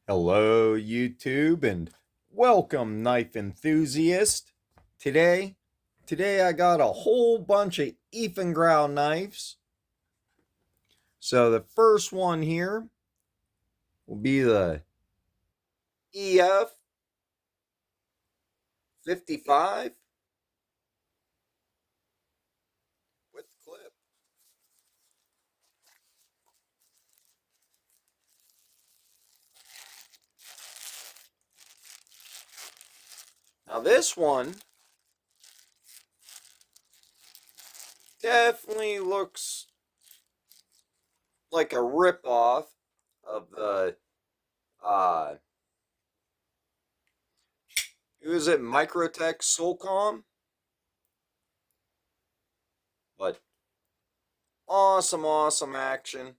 Hello, YouTube, and welcome, knife enthusiast. Today, today I got a whole bunch of eafengrow knives. So the first one here will be the EF 55 with clip. Now this one definitely looks like a ripoff of the who is it, Microtech Solcom? But awesome action.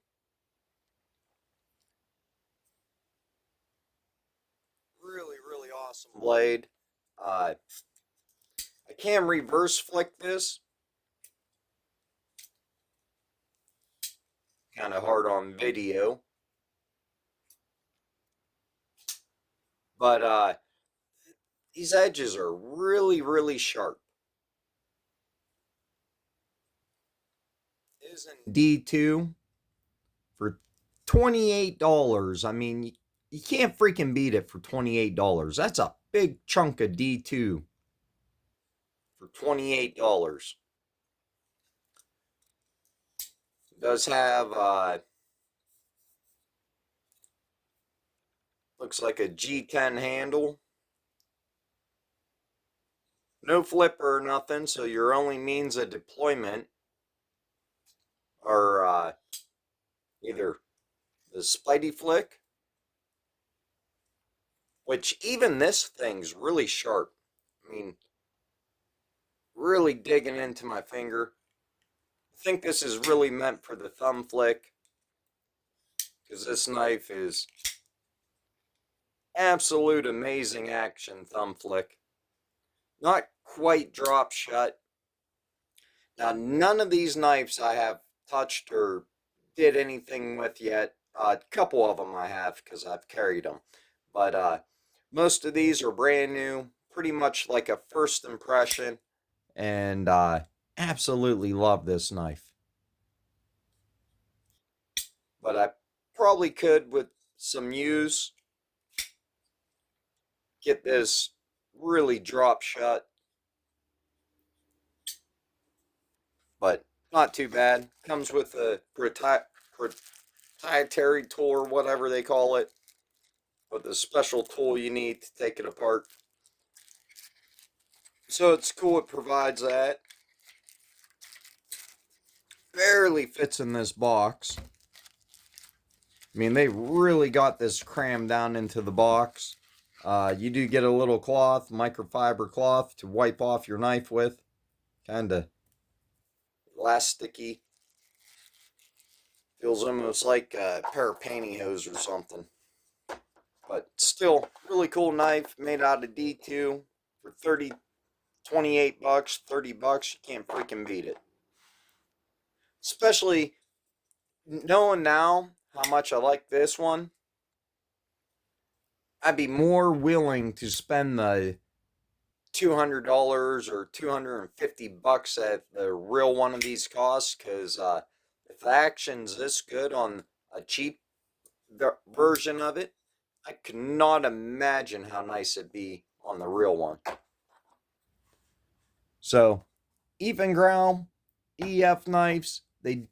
Really awesome blade. I can reverse flick this. Kind of hard on video. But these edges are really sharp. It is in D2 for $28. I mean, you can't freaking beat it for $28. That's a big chunk of D2 for $28. It does have, looks like a G10 handle. No flipper or nothing, so your only means of deployment are either the Spidey flick, which even this thing's really sharp. I mean, really digging into my finger. I think this is really meant for the thumb flick, because this knife is absolute amazing action thumb flick. Not quite drop shut. Now, none of these knives I have touched or did anything with yet. A couple of them I have because I've carried them. But most of these are brand new, pretty much like a first impression. And absolutely love this knife. But I probably could, with some use, get this really drop shut. But not too bad. Comes with a proprietary tool or whatever they call it. With a special tool you need to take it apart. So it's cool it provides that. Barely fits in this box. I mean, they really got this crammed down into the box. You do get a little cloth, microfiber cloth, to wipe off your knife with. Kind of elasticy. Feels almost like a pair of pantyhose or something. But still, really cool knife made out of D2 for 28 bucks, 30 bucks. You can't freaking beat it. Especially knowing now how much I like this one, I'd be more willing to spend the $200 or 250 bucks that the real one of these costs, because if the action's this good on a cheap version of it, I could not imagine how nice it'd be on the real one. So, eafengrow, EF knives, they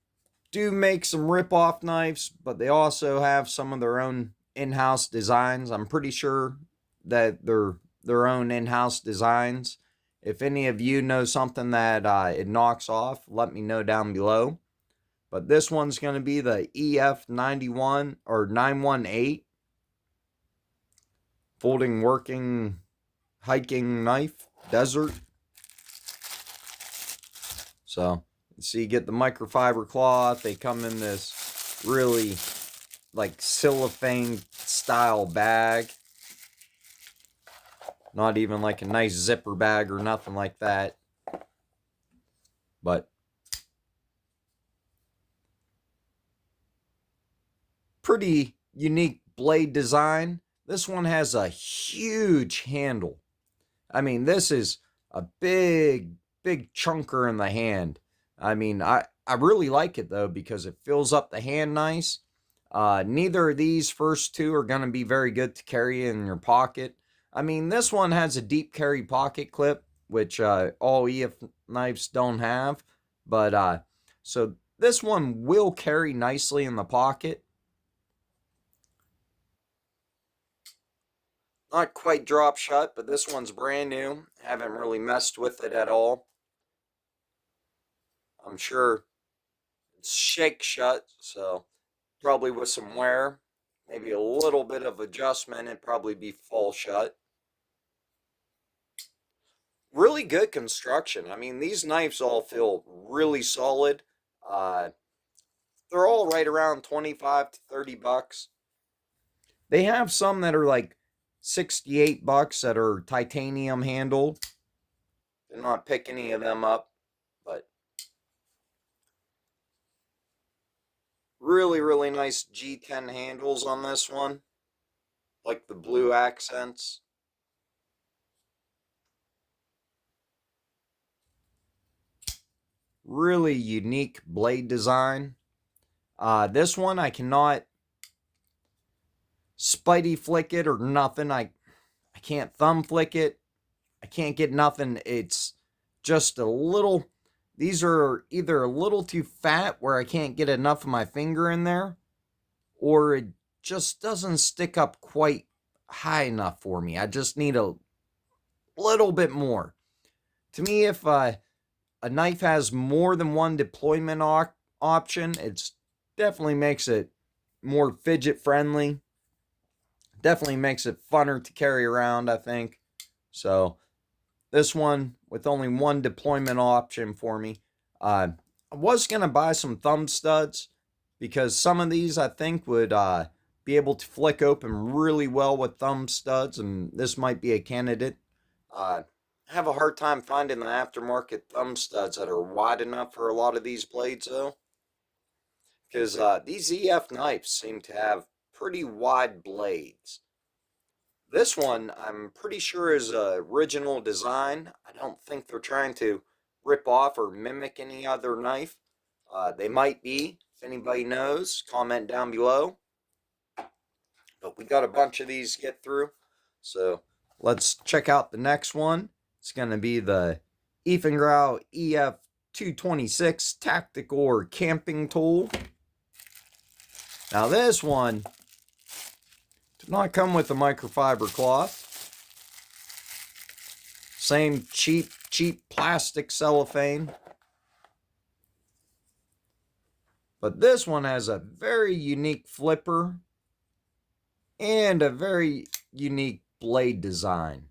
do make some rip-off knives, but they also have some of their own in-house designs. I'm pretty sure that they're their own in-house designs. If any of you know something that it knocks off, let me know down below. But this one's going to be the EF91 or 918 folding working hiking knife desert. So you get the microfiber cloth. They come in this really like cellophane style bag. Not even like a nice zipper bag or nothing like that. But pretty unique blade design. This one has a huge handle. I mean, this is a big chunker in the hand. I mean, I really like it though because it fills up the hand nice. Neither of these first two are going to be very good to carry in your pocket. I mean, this one has a deep carry pocket clip, which all EF knives don't have. But so this one will carry nicely in the pocket. Not quite drop shut, but this one's brand new. Haven't really messed with it at all. I'm sure it's shake shut, so probably with some wear, maybe a little bit of adjustment, it'd probably be full shut. Really good construction. I mean, these knives all feel really solid. Uh, they're all right around 25 to 30 bucks. They have some that are like 68 bucks that are titanium handled. Did not pick any of them up, but really nice G10 handles on this one. Like the blue accents. Really unique blade design. This one I cannot spidey flick it or nothing. I can't thumb flick it. I can't get nothing. It's just a little. These are either a little too fat where I can't get enough of my finger in there, or it just doesn't stick up quite high enough for me. I just need a little bit more. To me, if a knife has more than one deployment option, it definitely makes it more fidget friendly. Definitely makes it funner to carry around, I think. So this one with only one deployment option for me. I was going to buy some thumb studs because some of these I think would be able to flick open really well with thumb studs, and this might be a candidate. I have a hard time finding the aftermarket thumb studs that are wide enough for a lot of these blades, though, because these EF knives seem to have pretty wide blades. This one, I'm pretty sure is original design. I don't think they're trying to rip off or mimic any other knife. They might be. If anybody knows, comment down below. But we got a bunch of these to get through. So let's check out the next one. It's going to be the eafengrow EF226 Tactical or Camping Tool. Now this one did not come with a microfiber cloth. Same cheap plastic cellophane. But this one has a very unique flipper and a very unique blade design.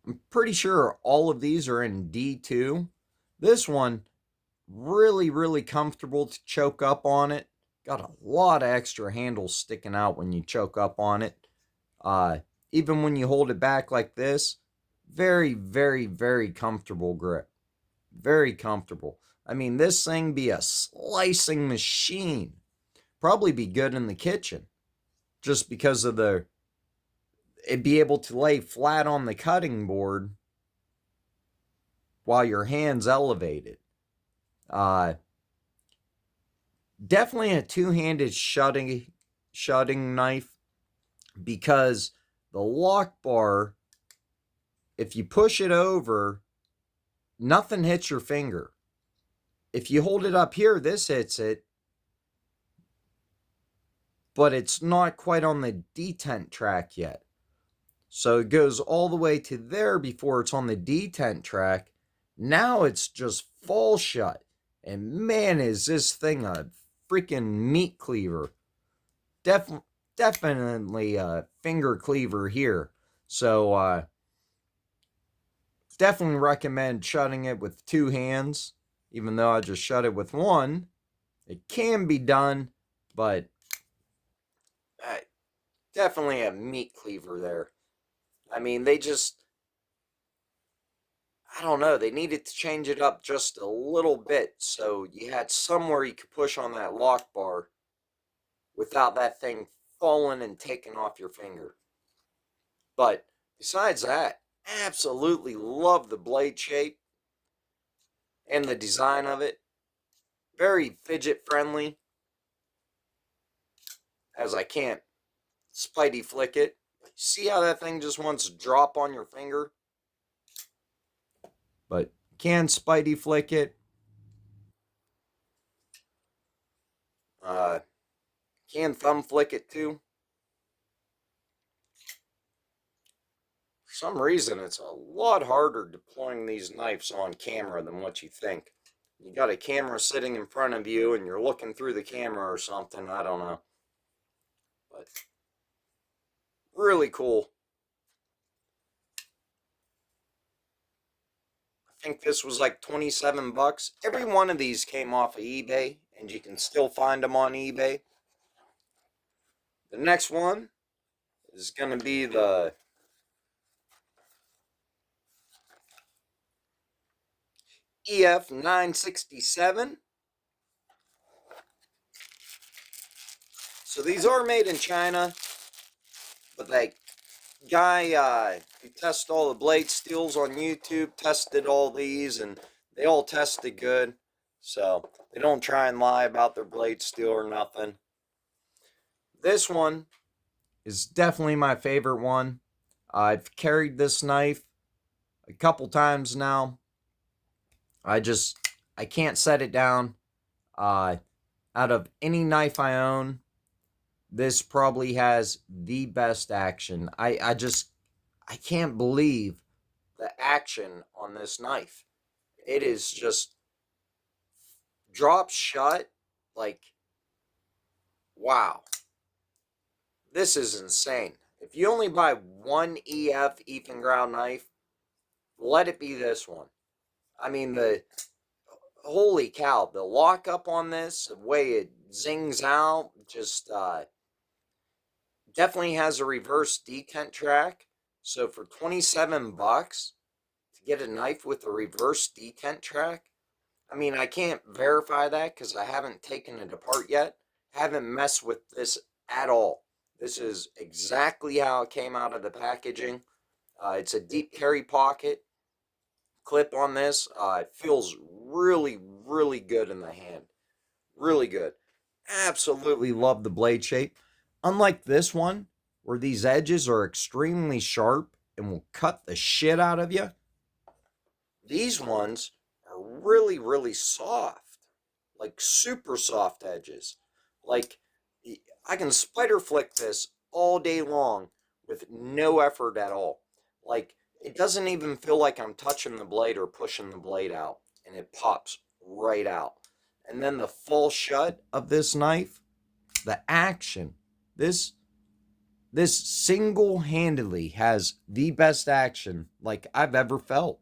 I'm pretty sure all of these are in D2. This one, really comfortable to choke up on it. Got a lot of extra handles sticking out when you choke up on it. Even when you hold it back like this, very comfortable grip. Very comfortable. I mean, this thing be a slicing machine. Probably be good in the kitchen. Just because of it'd be able to lay flat on the cutting board while your hand's elevated. Definitely a two-handed shutting knife, because the lock bar, if you push it over, nothing hits your finger. If you hold it up here, this hits it, but it's not quite on the detent track yet. So it goes all the way to there before it's on the detent track. Now it's just fall shut. And man, is this thing a freaking meat cleaver. Definitely a finger cleaver here. So definitely recommend shutting it with two hands. Even though I just shut it with one. It can be done, but definitely a meat cleaver there. I mean, I don't know, they needed to change it up just a little bit so you had somewhere you could push on that lock bar without that thing falling and taking off your finger. But besides that, absolutely love the blade shape and the design of it. Very fidget friendly, as I can't spidey flick it. See how that thing just wants to drop on your finger? But can spidey flick it. Uh, can thumb flick it too. For some reason, it's a lot harder deploying these knives on camera than what you think. You got a camera sitting in front of you and you're looking through the camera or something. I don't know. But really cool. I think this was like 27 bucks. Every one of these came off of eBay, and you can still find them on eBay. The next one is going to be the EF967. So these are made in China, but that guy who tests all the blade steels on YouTube tested all these, and they all tested good. So they don't try and lie about their blade steel or nothing. This one is definitely my favorite one. I've carried this knife a couple times now. I can't set it down. Out of any knife I own, this probably has the best action. I can't believe the action on this knife. It is just drop shut. Like, wow. This is insane. If you only buy one eafengrow knife, let it be this one. I mean, holy cow, the lockup on this, the way it zings out, just definitely has a reverse detent track. So for 27 bucks to get a knife with a reverse detent track, I mean, I can't verify that because I haven't taken it apart yet. Haven't messed with this at all. This is exactly how it came out of the packaging. It's a deep carry pocket clip on this. It feels really, really good in the hand. Really good. Absolutely love the blade shape. Unlike this one, where these edges are extremely sharp and will cut the shit out of you, these ones are really, really soft. Like super soft edges. Like, I can spider flick this all day long with no effort at all. Like, it doesn't even feel like I'm touching the blade or pushing the blade out, and it pops right out. And then the full shut of this knife, the action, this single-handedly has the best action like I've ever felt.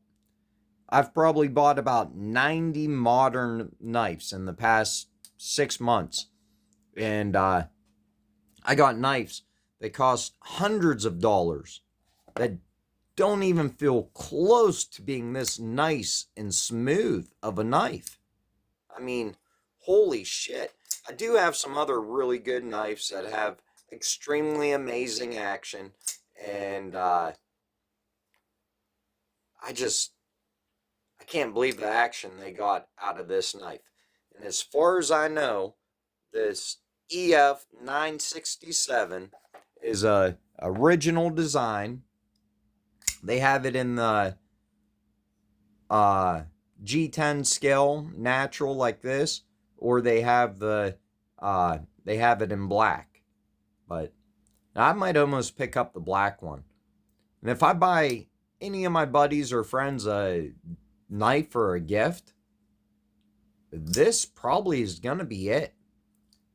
I've probably bought about 90 modern knives in the past 6 months. And I got knives that cost hundreds of dollars that don't even feel close to being this nice and smooth of a knife. I mean, holy shit. I do have some other really good knives that have extremely amazing action, and I can't believe the action they got out of this knife. And as far as I know, this EF967 is a original design. They have it in the G10 scale, natural like this, or they have it in black. But I might almost pick up the black one. And if I buy any of my buddies or friends a knife or a gift, this probably is gonna be it.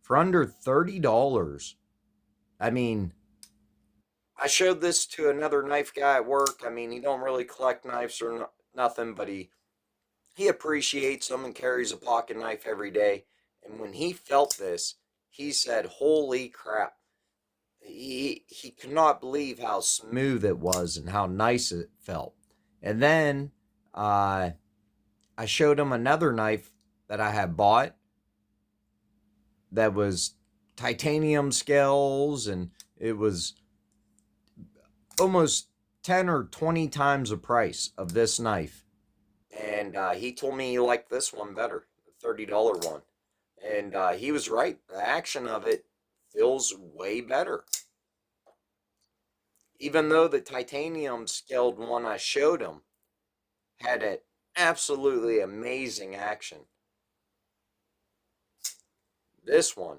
For under $30. I mean, I showed this to another knife guy at work. I mean, he don't really collect knives or nothing, but he appreciates them and carries a pocket knife every day. And when he felt this, he said, "Holy crap!" He could not believe how smooth it was and how nice it felt. And then I showed him another knife that I had bought that was titanium scales, and it was almost 10 or 20 times the price of this knife. And he told me he liked this one better, the $30 one. And he was right. The action of it feels way better. Even though the titanium scaled one I showed him had an absolutely amazing action, this one,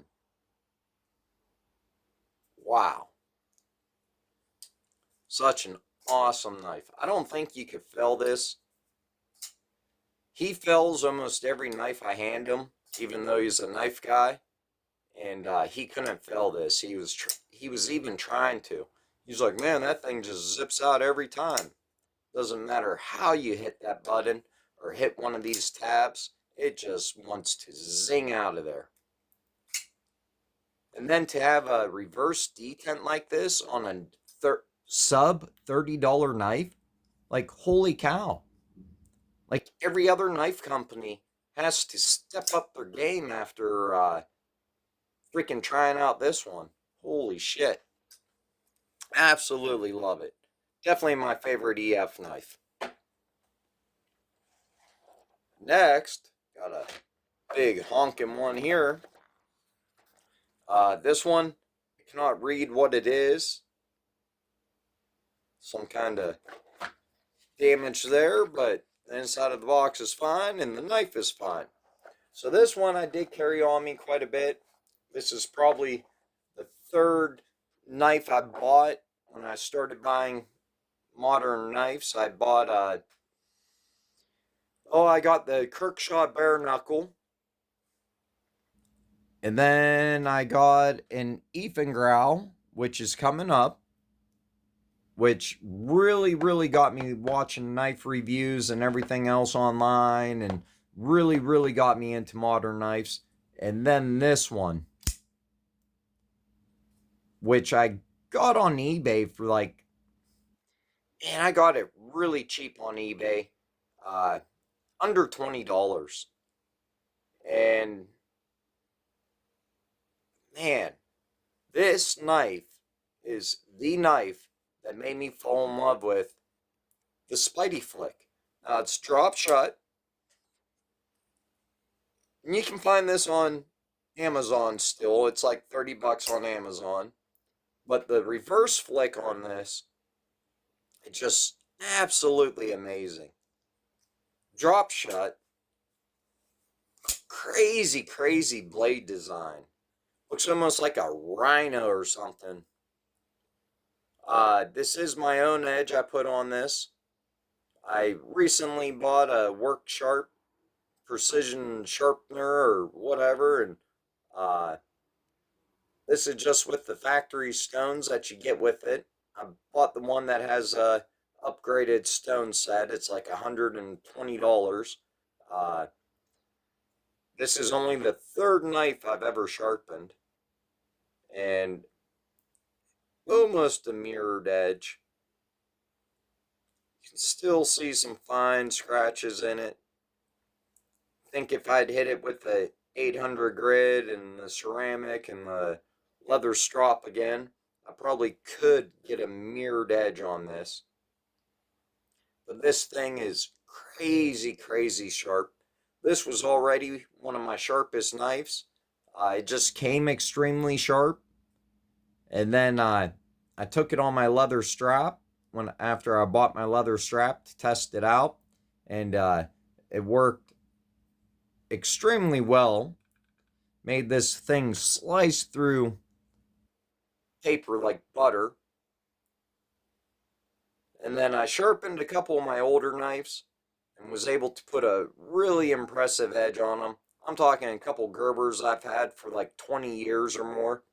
wow. Such an awesome knife. I don't think you could fell this. He fells almost every knife I hand him, even though he's a knife guy. And he couldn't fell this. He was even trying to. He's like, man, that thing just zips out every time. Doesn't matter how you hit that button or hit one of these tabs, it just wants to zing out of there. And then to have a reverse detent like this on a sub $30 knife, like, holy cow. Like, every other knife company has to step up their game after freaking trying out this one. Holy shit. Absolutely love it. Definitely my favorite EF knife. Next, got a big honking one here. This one, I cannot read what it is. Some kind of damage there, but the inside of the box is fine and the knife is fine. So this one I did carry on me quite a bit. This is probably the third knife I bought when I started buying modern knives. I bought I got the Kirkshaw bare knuckle, and then I got an eafengrow, which is coming up, which really got me watching knife reviews and everything else online, and really got me into modern knives. And then this one, which I got on eBay for like, man, I got it really cheap on eBay, under $20. And man, this knife is the knife that made me fall in love with the Spidey flick. Now, it's dropshot, and you can find this on Amazon still. It's like 30 bucks on Amazon. But the reverse flick on this, it's just absolutely amazing. Dropshot, crazy blade design. Looks almost like a rhino or something. This is my own edge I put on this. I recently bought a Work Sharp precision sharpener or whatever, and this is just with the factory stones that you get with it. I bought the one that has a upgraded stone set. It's like $120. This is only the third knife I've ever sharpened, and almost a mirrored edge. You can still see some fine scratches in it. I think if I'd hit it with the 800 grit and the ceramic and the leather strop again, I probably could get a mirrored edge on this. But this thing is crazy sharp. This was already one of my sharpest knives. It just came extremely sharp. And then I took it on my leather strap after I bought my leather strap to test it out, and it worked extremely well. Made this thing slice through paper like butter. And then I sharpened a couple of my older knives and was able to put a really impressive edge on them. I'm talking a couple Gerbers I've had for like 20 years or more.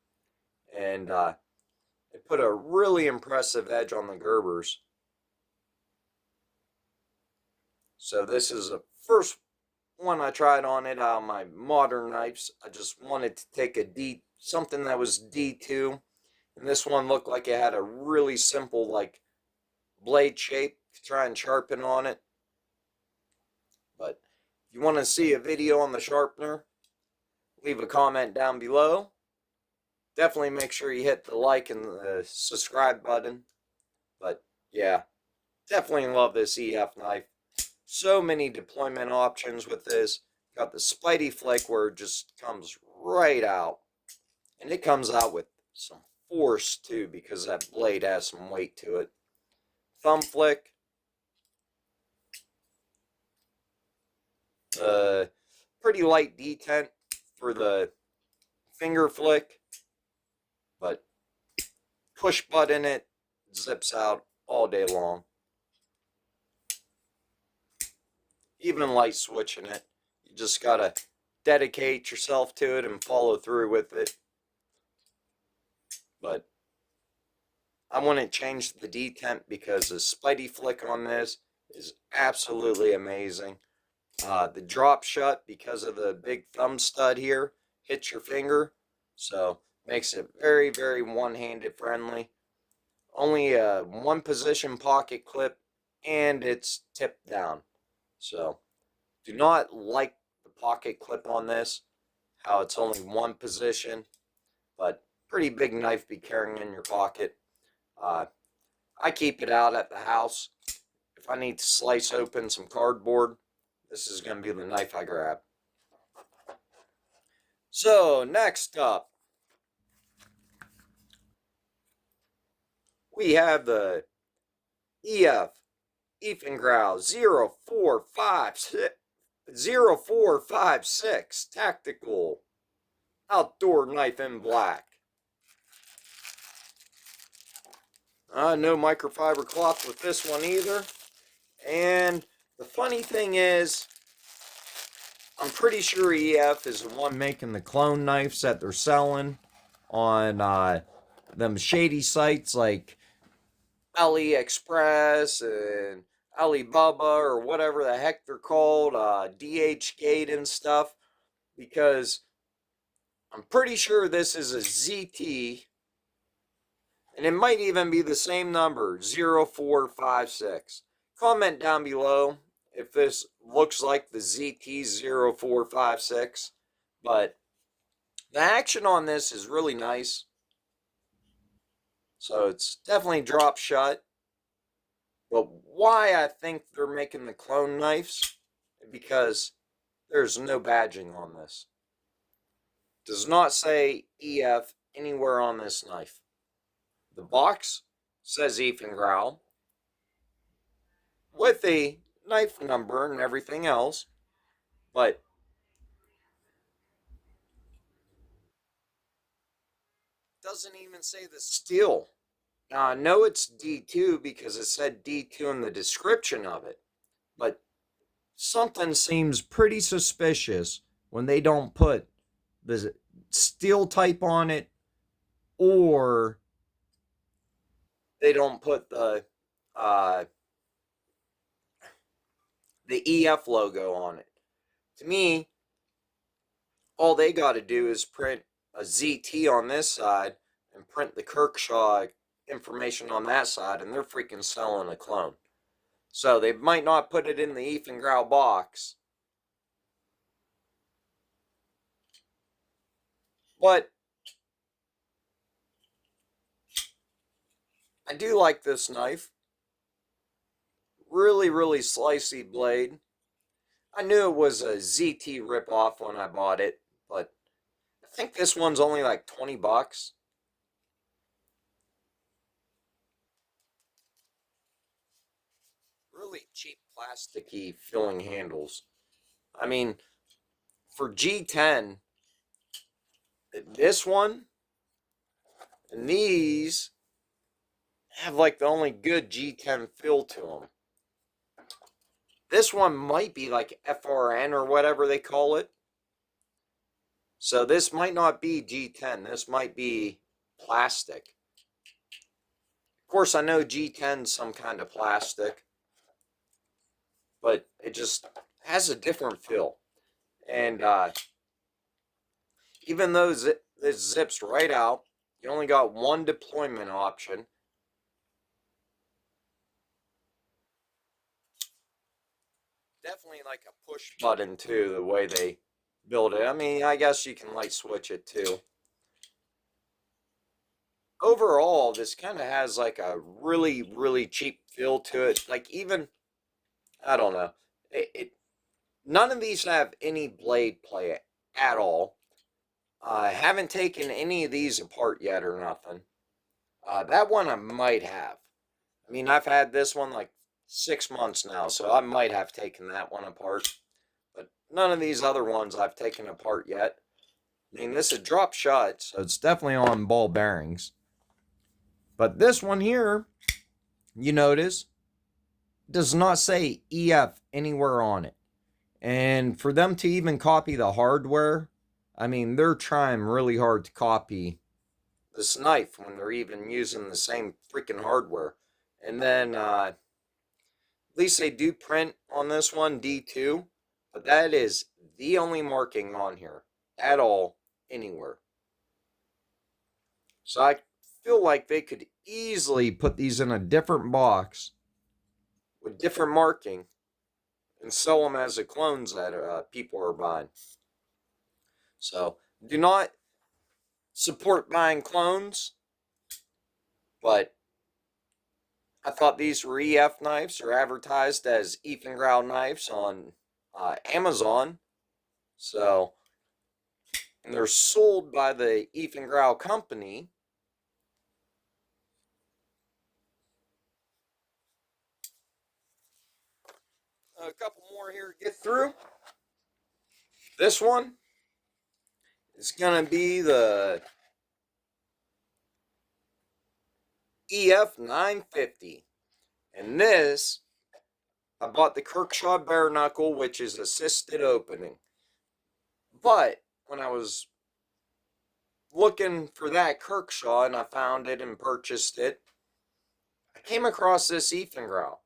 And it put a really impressive edge on the Gerbers. So this is the first one I tried on it out of my modern knives. I just wanted to take something that was D2. And this one looked like it had a really simple like blade shape to try and sharpen on it. But if you want to see a video on the sharpener, leave a comment down below. definitely make sure you hit the like and the subscribe button. But yeah, definitely love this EF knife. So many deployment options with this. Got the Spidey flick where it just comes right out. And it comes out with some force too because that blade has some weight to it. Thumb flick. Pretty light detent for the finger flick. But push button it zips out all day long. Even light switching it. You just gotta dedicate yourself to it and follow through with it. But I wouldn't change the detent because the Spidey flick on this is absolutely amazing. The drop shut, because of the big thumb stud here, hits your finger, so makes it very, very one-handed friendly. Only a one position pocket clip, and it's tipped down. So do not like the pocket clip on this, how it's only one position, but pretty big knife to be carrying in your pocket. I keep it out at the house. If I need to slice open some cardboard, this is going to be the knife I grab. So, next up, we have the eafengrow 0456 Tactical Outdoor Knife in Black. No microfiber cloth with this one either. And the funny thing is, I'm pretty sure EF is the one making the clone knives that they're selling on them shady sites like AliExpress and Alibaba or whatever the heck they're called, DHgate and stuff, because I'm pretty sure this is a ZT, and it might even be the same number, 0456. Comment down below if this looks like the ZT0456, but the action on this is really nice. So it's definitely drop shot. But why I think they're making the clone knives? Because there's no badging on this. Does not say EF anywhere on this knife. The box says eafengrow with a knife number and everything else, but doesn't even say the steel. Now I know it's D2 because it said D2 in the description of it, but something seems pretty suspicious when they don't put the steel type on it, or they don't put uh, the EF logo on it. To me, all they got to do is print a ZT on this side and print the Kirkshaw information on that side, and they're freaking selling a clone. So they might not put it in the eafengrow box, but I do like this knife. Really, really slicey blade. I knew it was a ZT ripoff when I bought it, but I think this one's only like 20 bucks. Really cheap plasticky filling handles. I mean, for G10, this one and these have like the only good G10 feel to them. This one might be like FRN or whatever they call it. So this might not be G10. This might be plastic. Of course, I know G10's some kind of plastic, but it just has a different feel. And even though this zips right out, you only got one deployment option. Definitely like a push button too, the way they build it. I mean, I guess you can light switch it too. overall, this kind of has like a really, really cheap feel to it. Like even, I don't know, none of these have any blade play at all. I haven't taken any of these apart yet or nothing. That one I might have. I mean, I've had this one like 6 months now, so I might have taken that one apart. But none of these other ones I've taken apart yet. I mean, this is drop shot, so it's definitely on ball bearings. But this one here, you notice, does not say EF anywhere on it. And for them to even copy the hardware, I mean, they're trying really hard to copy this knife when they're even using the same freaking hardware. And then, at least they do print on this one, D2, but that is the only marking on here at all, anywhere. So I feel like they could easily put these in a different box with different marking and sell them as the clones that people are buying. So do not support buying clones, but I thought these were EF knives. Are advertised as eafengrow knives on Amazon. So, and they're sold by the eafengrow company. A couple more here to get through. This one is going to be the EF 950. And this, I bought the Kirkshaw bare knuckle, which is assisted opening. But when I was looking for that Kirkshaw and I found it and purchased it, I came across this eafengrow.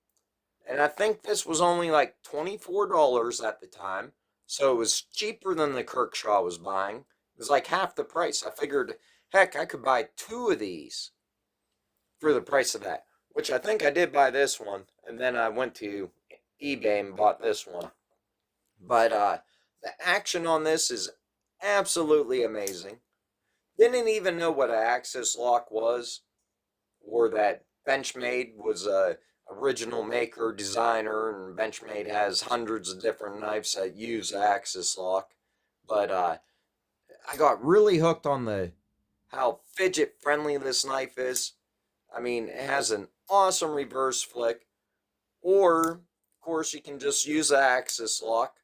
And I think this was only like $24 at the time. So it was cheaper than the Kirkshaw I was buying. It was like half the price. I figured, heck, I could buy 2 of these for the price of that. Which I think I did buy this one. And then I went to eBay and bought this one. But the action on this is absolutely amazing. Didn't even know what an axis lock was. Or that Benchmade was a original maker, designer, and Benchmade has hundreds of different knives that use axis lock. But I got really hooked on the how fidget friendly this knife is. I mean, it has an awesome reverse flick, or of course you can just use the axis lock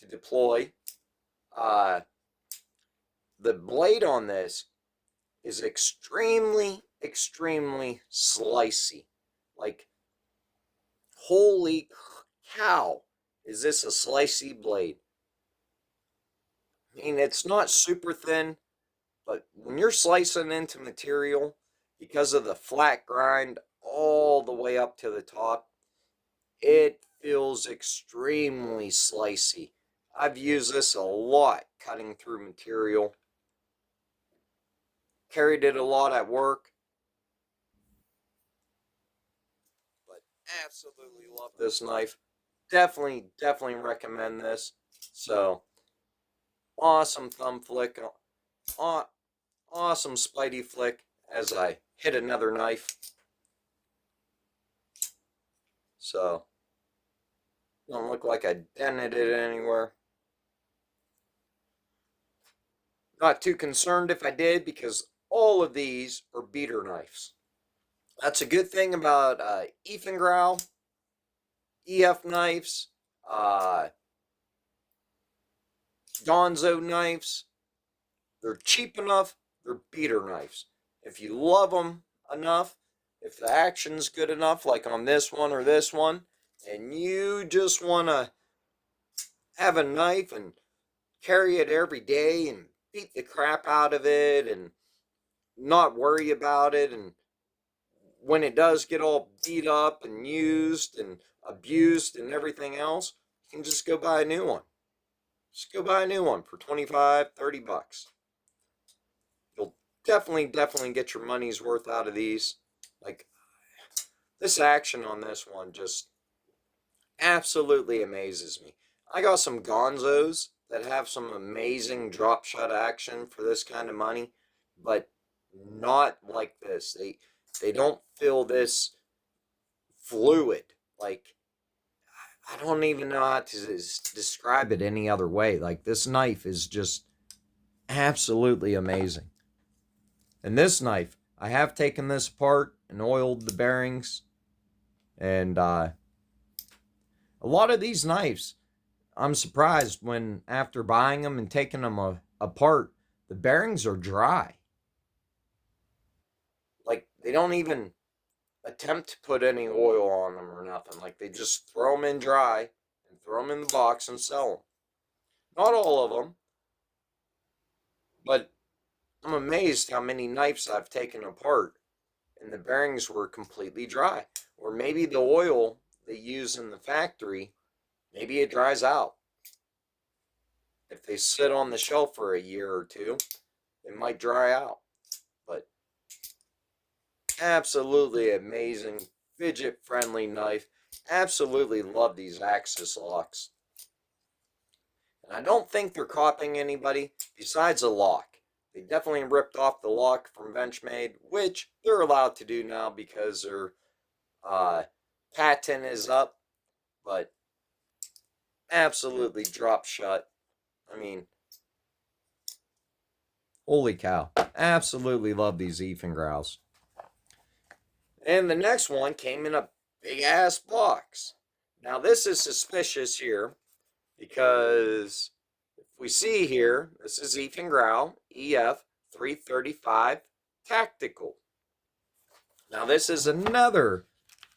to deploy. Uh, the blade on this is extremely, extremely slicey. Like, holy cow, is this a slicey blade? I mean, it's not super thin, but when you're slicing into material, because of the flat grind all the way up to the top, it feels extremely slicey. I've used this a lot cutting through material. Carried it a lot at work. But absolutely love this knife. Definitely recommend this. So, awesome thumb flick. Awesome spidey flick as I hit another knife. So, don't look like I dented it anywhere. Not too concerned if I did, because all of these are beater knives. That's a good thing about eafengrow, EF knives, uh, Gonzo knives. They're cheap enough, they're beater knives. If you love them enough, if the action's good enough, like on this one or this one, and you just want to have a knife and carry it every day and beat the crap out of it and not worry about it, and when it does get all beat up and used and abused and everything else, you can just go buy a new one. Just go buy a new one for 25, 30 bucks. You'll definitely get your money's worth out of these. Like, this action on this one just absolutely amazes me. I got some Gonzos that have some amazing drop shot action for this kind of money, but not like this. They don't feel this fluid. Like, I don't even know how to describe it any other way. Like, this knife is just absolutely amazing. And this knife, I have taken this apart and oiled the bearings. And a lot of these knives, I'm surprised when after buying them and taking them apart, the bearings are dry. Like, they don't even attempt to put any oil on them or nothing. Like, they just throw them in dry and throw them in the box and sell them. Not all of them, but I'm amazed how many knives I've taken apart and the bearings were completely dry. Or maybe the oil they use in the factory, maybe it dries out. If they sit on the shelf for a year or two, it might dry out. But absolutely amazing, fidget friendly knife. Absolutely love these axis locks. And I don't think they're copying anybody besides a lock. They definitely ripped off the lock from Benchmade, which they're allowed to do now because their patent is up. But absolutely drop shut. I mean, holy cow. Absolutely love these eafengrows. And the next one came in a big ass box. Now this is suspicious here because if we see here, this is eafengrow EF 335 Tactical. Now this is another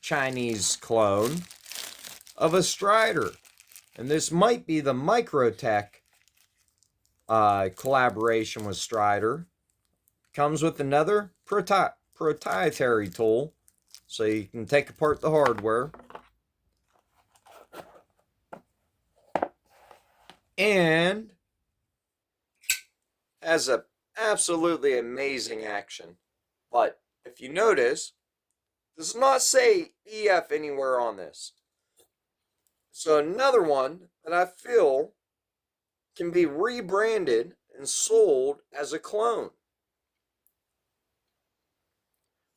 Chinese clone of a Strider. And this might be the Microtech collaboration with Strider. Comes with another proprietary tool, so you can take apart the hardware. And has a absolutely amazing action. But if you notice, it does not say EF anywhere on this. So another one that I feel can be rebranded and sold as a clone.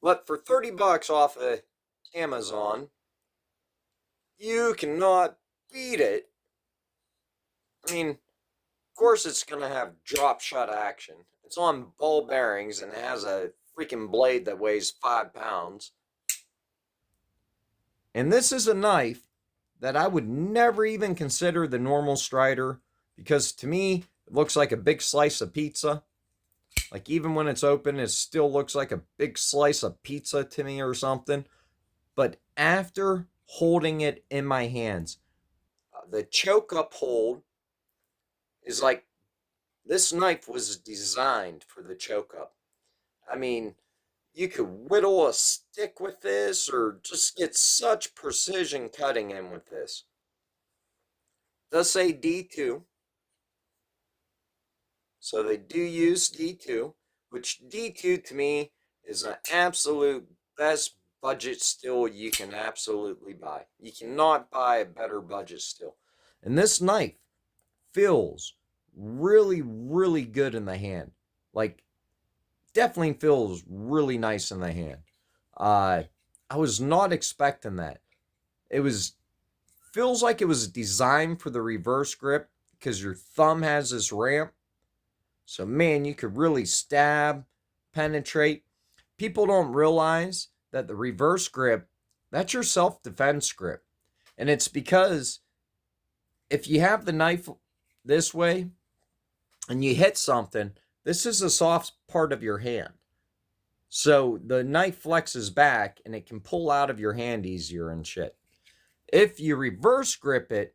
But for $30 off of Amazon, you cannot beat it. I mean, of course it's going to have drop shot action. It's on ball bearings and it has a freaking blade that weighs 5 pounds. And this is a knife that I would never even consider the normal Strider because to me, it looks like a big slice of pizza. Like, even when it's open, it still looks like a big slice of pizza to me or something. But after holding it in my hands, the choke up hold is like, this knife was designed for the choke up. I mean, you could whittle a stick with this or just get such precision cutting in with this. It does say D2. So they do use D2, which D2 to me is an absolute best budget steel you can absolutely buy. You cannot buy a better budget steel. And this knife feels really, really good in the hand. Like, definitely feels really nice in the hand. I was not expecting that. It feels like it was designed for the reverse grip because your thumb has this ramp. So, man, you could really stab, penetrate. People don't realize that the reverse grip, that's your self-defense grip. And it's because if you have the knife this way and you hit something, this is the soft part of your hand. So the knife flexes back and it can pull out of your hand easier and shit. If you reverse grip it,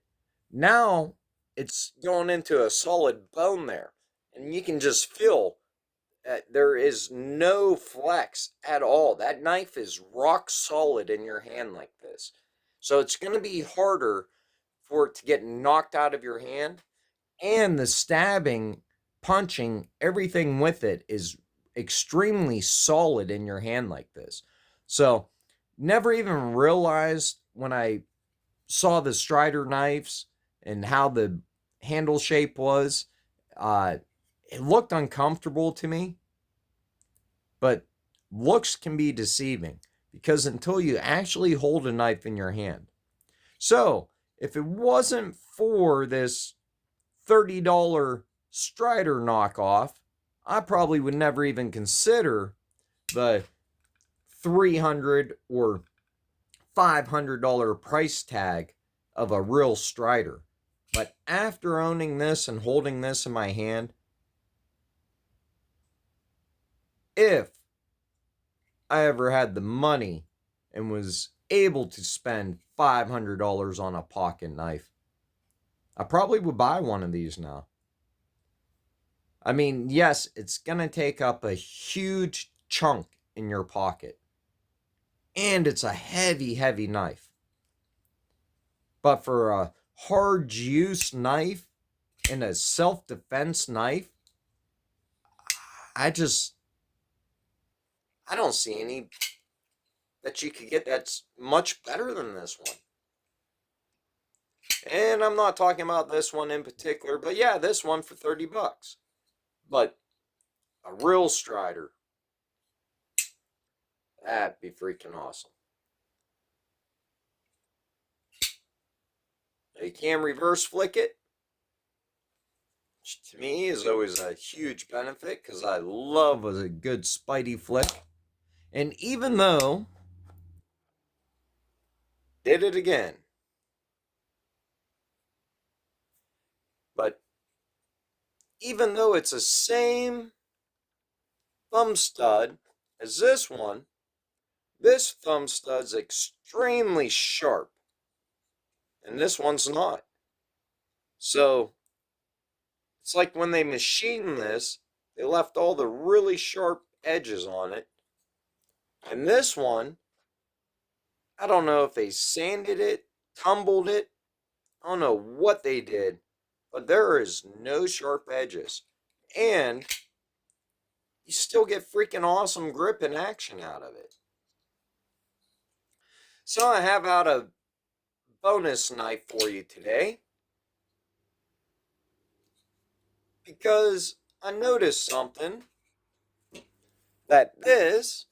now it's going into a solid bone there. And you can just feel that there is no flex at all. That knife is rock solid in your hand like this. So it's going to be harder for it to get knocked out of your hand. And the stabbing, punching, everything with it is extremely solid in your hand like this. So never even realized when I saw the Strider knives and how the handle shape was, it looked uncomfortable to me. But looks can be deceiving because until you actually hold a knife in your hand. So, if it wasn't for this $30 Strider knockoff, I probably would never even consider the $300 or $500 price tag of a real Strider. But after owning this and holding this in my hand, if I ever had the money and was able to spend $500 on a pocket knife, I probably would buy one of these now. I mean, yes, it's going to take up a huge chunk in your pocket. And it's a heavy, heavy knife. But for a hard use knife and a self-defense knife, I don't see any that you could get that's much better than this one. And I'm not talking about this one in particular, but yeah, this one for $30. But a real Strider, that'd be freaking awesome. You can reverse flick it, which to me is always a huge benefit because I love a good spidey flick. And even though, did it again. But even though it's the same thumb stud as this one, this thumb stud's extremely sharp. And this one's not. So, it's like when they machined this, they left all the really sharp edges on it. And this one, I don't know if they sanded it, tumbled it, I don't know what they did, but there is no sharp edges. And you still get freaking awesome grip and action out of it. So I have out a bonus knife for you today. Because I noticed something. That this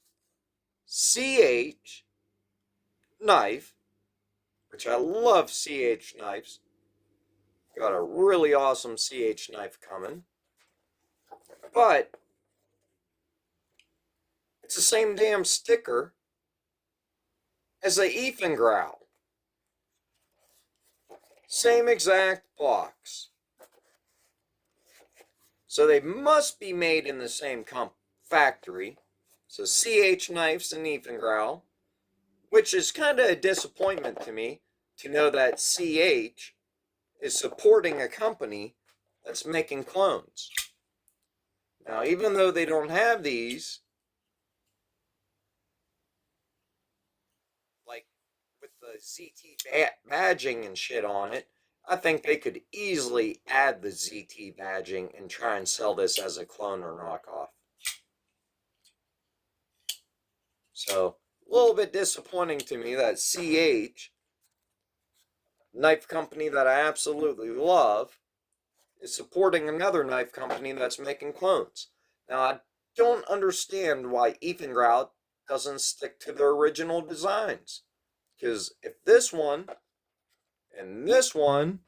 CH knife, which I love CH knives, got a really awesome CH knife coming, but it's the same damn sticker as the eafengrow. Same exact box. So they must be made in the same factory. So CH knives and eafengrow, which is kind of a disappointment to me to know that CH is supporting a company that's making clones. Now, even though they don't have these, like with the ZT badging and shit on it, I think they could easily add the ZT badging and try and sell this as a clone or knockoff. So, a little bit disappointing to me that CH, knife company that I absolutely love, is supporting another knife company that's making clones. Now, I don't understand why eafengrow doesn't stick to their original designs. Because if this one, and this one,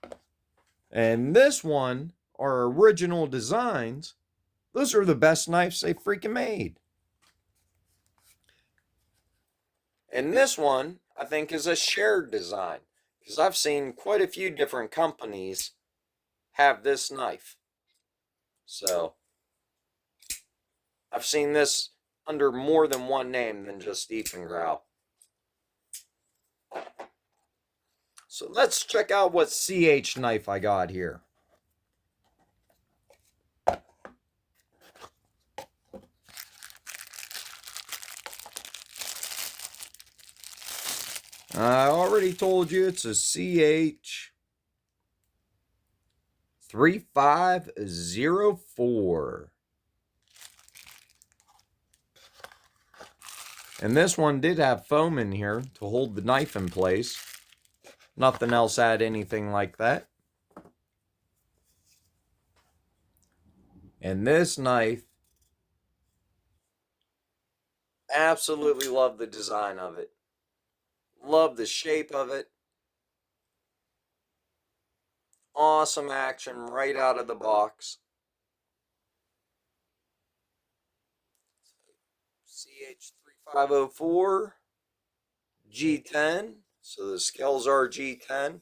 and this one are original designs, those are the best knives they freaking made. And this one, I think, is a shared design. Because I've seen quite a few different companies have this knife. So, I've seen this under more than one name than just eafengrow. So let's check out what CH knife I got here. I already told you it's a CH 3504. And this one did have foam in here to hold the knife in place. Nothing else had anything like that. And this knife Absolutely love the design of it. Love the shape of it. Awesome action right out of the box. CH3504 G10. So the scales are G10. And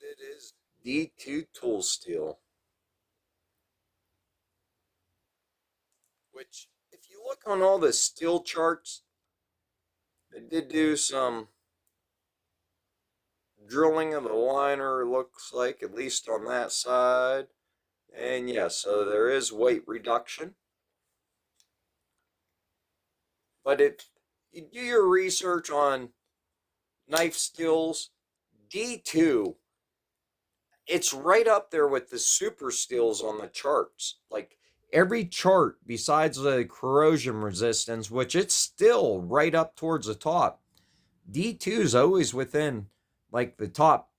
it is D2 tool steel. Which, if you look on all the steel charts, they did do some drilling of the liner, looks like, at least on that side. And yes, so there is weight reduction. But if you do your research on knife steels, D2, it's right up there with the super steels on the charts. Like every chart besides the corrosion resistance, which it's still right up towards the top, D2 is always within like the top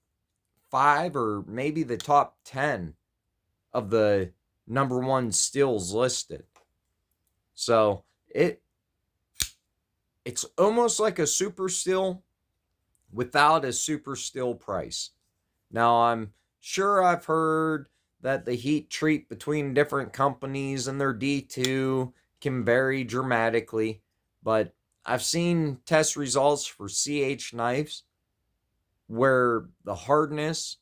5 or maybe the top 10 of the number one steels listed. So it's almost like a super steel without a super steel price. Now, I'm sure I've heard that the heat treat between different companies and their D2 can vary dramatically, but I've seen test results for CH knives where the hardness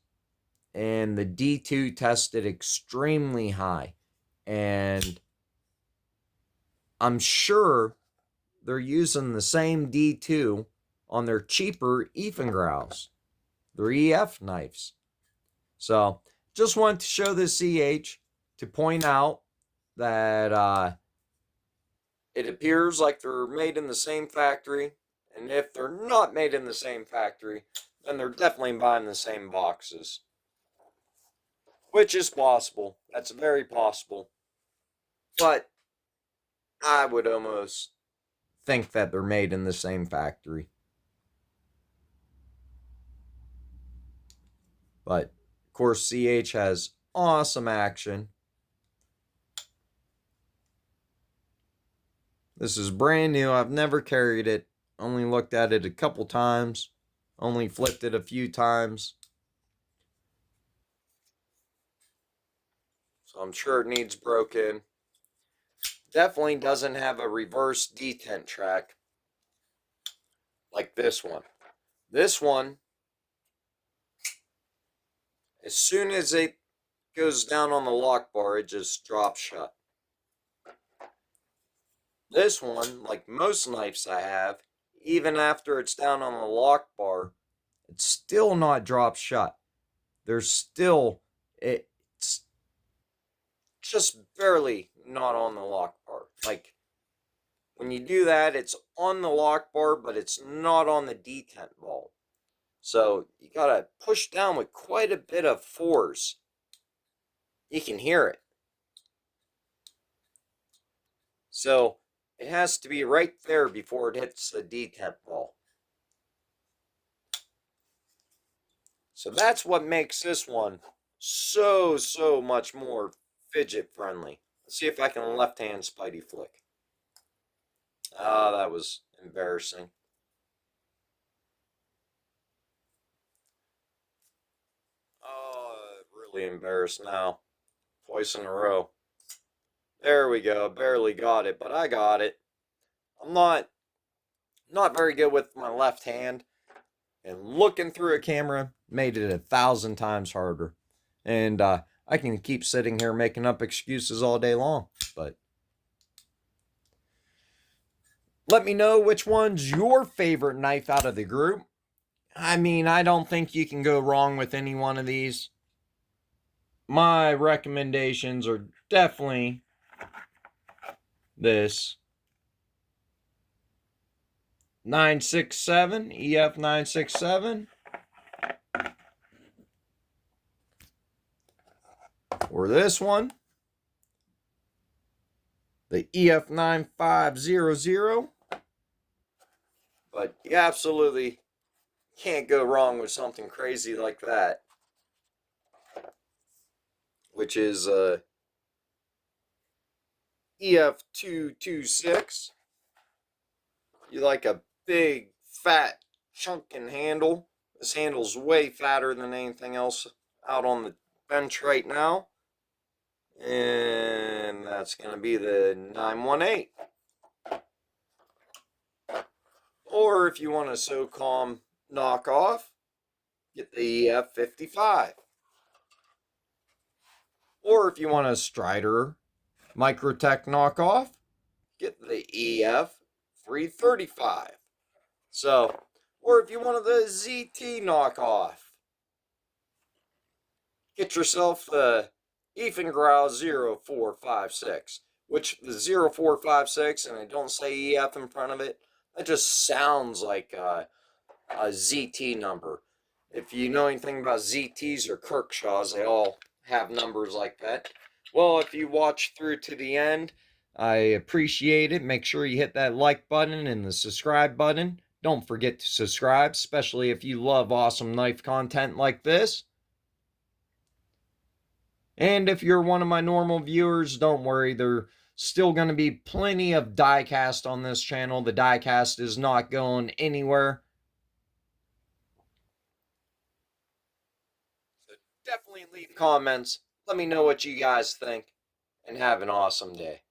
and the D2 tested extremely high. And I'm sure they're using the same D2 on their cheaper eafengrows, their EF knives. So just wanted to show this CH to point out that it appears like they're made in the same factory. And if they're not made in the same factory, then they're definitely buying the same boxes. Which is possible. That's very possible. But I would almost think that they're made in the same factory. But of course, CH has awesome action. This is brand new. I've never carried it. Only looked at it a couple times. Only flipped it a few times. So I'm sure it needs broken. Definitely doesn't have a reverse detent track like this one. This one, as soon as it goes down on the lock bar, it just drops shut. This one, like most knives I have, even after it's down on the lock bar, it's still not dropped shut. There's still, it's just barely not on the lock bar. Like, when you do that, it's on the lock bar, but it's not on the detent ball. So you gotta push down with quite a bit of force. You can hear it. So it has to be right there before it hits the detent ball. So that's what makes this one so much more fidget friendly. Let's see if I can left hand Spidey flick. Ah, that was embarrassing. Oh, really embarrassed now. Twice in a row. There we go. Barely got it, but I got it. I'm not very good with my left hand, and looking through a camera made it 1,000 times harder. And I can keep sitting here making up excuses all day long, but let me know which one's your favorite knife out of the group. I mean, I don't think you can go wrong with any one of these. My recommendations are definitely this 967, EF 967, or this one, the EF 9500. But you absolutely can't go wrong with something crazy like that. which is EF226. You like a big, fat, chunking handle. This handle's way fatter than anything else out on the bench right now. And that's going to be the 918. Or if you want a SOCOM knockoff, get the EF55. Or if you want a Strider Microtech knockoff, get the EF335. So, or if you wanted the ZT knockoff, get yourself the eafengrow 0456, which the 0456, and I don't say EF in front of it, that just sounds like a ZT number. If you know anything about ZTs or Kirkshaws, they all have numbers like that. Well, if you watch through to the end, I appreciate it. Make sure you hit that like button and the subscribe button. Don't forget to subscribe, especially if you love awesome knife content like this. And if you're one of my normal viewers, don't worry, there's still going to be plenty of diecast on this channel. The diecast is not going anywhere. So definitely leave comments. Let me know what you guys think, and have an awesome day.